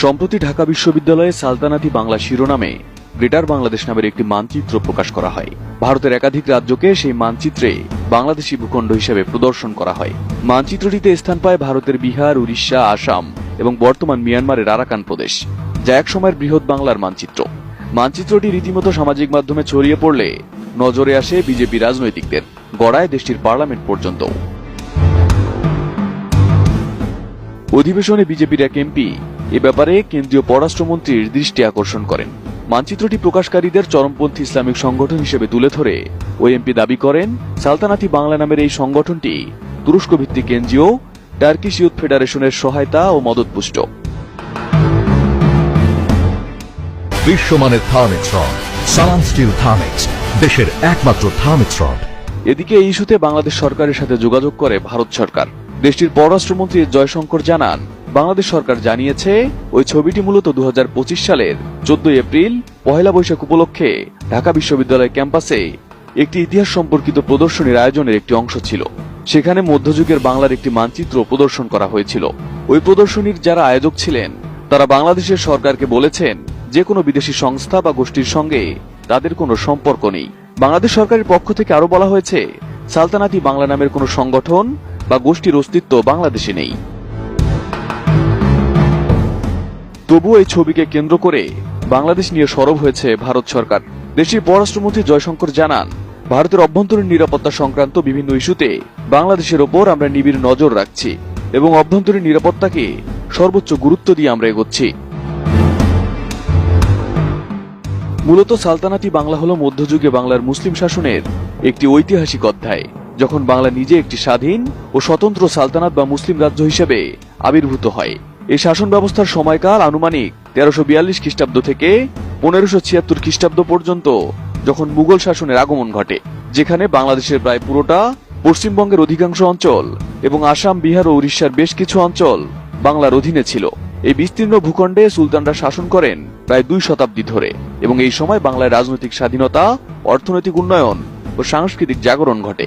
সম্প্রতি ঢাকা বিশ্ববিদ্যালয়ে সালতানাতি বাংলা শিরোনামে গ্রেটার বাংলাদেশ নামের একটি মানচিত্র প্রকাশ করা হয়। ভারতের একাধিক রাজ্যকে সেই মানচিত্রে বাংলাদেশী ভূখণ্ড হিসেবে প্রদর্শন করা হয়। মানচিত্রটিতে স্থান পায় ভারতের বিহার, উড়িষ্যা, আসাম এবং বর্তমান মিয়ানমারের আরাকান প্রদেশ, যা এক সময়ের বৃহৎ বাংলার মানচিত্র। মানচিত্রটি রীতিমতো সামাজিক মাধ্যমে ছড়িয়ে পড়লে নজরে আসে বিজেপি রাজনৈতিকদের, গড়ায় দেশটির পার্লামেন্ট পর্যন্ত। অধিবেশনে বিজেপির এক এমপি এ ব্যাপারে কেন্দ্রীয় পররাষ্ট্রমন্ত্রীর দৃষ্টি আকর্ষণ করেন। মানচিত্রটি প্রকাশকারীদের চরমপন্থী ইসলামিক সংগঠন হিসেবে তুলে ধরে ওই এমপি দাবি করেন, সালতানাতি বাংলা নামের এই সংগঠনটি তুরস্ক ভিত্তিক এনজিও টার্কিশ ইউথ ফেডারেশনের সহায়তা ও মদতপুষ্ট। বিশ্বমানের থার্মিক্স রড, সালাম স্টিল থার্মিক্স, দেশের একমাত্র থার্মিক্স রড। এদিকে এই ইস্যুতে বাংলাদেশ সরকারের সাথে যোগাযোগ করে ভারত সরকার। দেশটির পররাষ্ট্রমন্ত্রী জয়শঙ্কর জানান, বাংলাদেশ সরকার জানিয়েছে ওই ছবিটি মূলত 2025 সালের 14 এপ্রিল পহেলা বৈশাখ উপলক্ষে ঢাকা বিশ্ববিদ্যালয় ক্যাম্পাসে একটি ইতিহাস সম্পর্কিত প্রদর্শনীর আয়োজনের একটি অংশ ছিল। সেখানে মধ্যযুগের বাংলার একটি মানচিত্র প্রদর্শন করা হয়েছিল। ওই প্রদর্শনীর যারা আয়োজক ছিলেন তারা বাংলাদেশের সরকারকে বলেছেন, যে কোনো বিদেশি সংস্থা বা গোষ্ঠীর সঙ্গে তাদের কোনো সম্পর্ক নেই। বাংলাদেশ সরকারের পক্ষ থেকে আরো বলা হয়েছে, সালতানাতি বাংলা নামের কোনো সংগঠন বা গোষ্ঠীর অস্তিত্ব বাংলাদেশে নেই। তবুও এই ছবিকে কেন্দ্র করে বাংলাদেশ নিয়ে সরব হয়েছে ভারত সরকার। দেশটির পররাষ্ট্রমন্ত্রী জয়শঙ্কর জানান, ভারতের অভ্যন্তরীণ নিরাপত্তা সংক্রান্ত বিভিন্ন ইস্যুতে বাংলাদেশের ওপর আমরা নিবিড় নজর রাখছি এবং অভ্যন্তরীণ নিরাপত্তাকে সর্বোচ্চ গুরুত্ব দিয়ে আমরা এগোচ্ছি। মূলত সালতানাতি বাংলা হল মধ্যযুগে বাংলার মুসলিম শাসনের একটি ঐতিহাসিক অধ্যায়, যখন বাংলা নিজে একটি স্বাধীন ও স্বতন্ত্র সালতানাত বা মুসলিম রাজ্য হিসেবে আবির্ভূত হয়। এই শাসন ব্যবস্থার সময়কাল আনুমানিক 1342 খ্রিস্টাব্দ থেকে 1576 খ্রিস্টাব্দ পর্যন্ত, যখন মুঘল শাসনের আগমন ঘটে, যেখানে বাংলাদেশের প্রায় পুরোটা, পশ্চিমবঙ্গের অধিকাংশ অঞ্চল এবং আসাম, বিহার ও উড়িষ্যার বেশ কিছু অঞ্চল বাংলার অধীনে ছিল। এই বিস্তীর্ণ ভূখণ্ডে সুলতানরা শাসন করেন প্রায় 2 শতাব্দী ধরে এবং এই সময় বাংলায় রাজনৈতিক স্বাধীনতা, অর্থনৈতিক উন্নয়ন ও সাংস্কৃতিক জাগরণ ঘটে।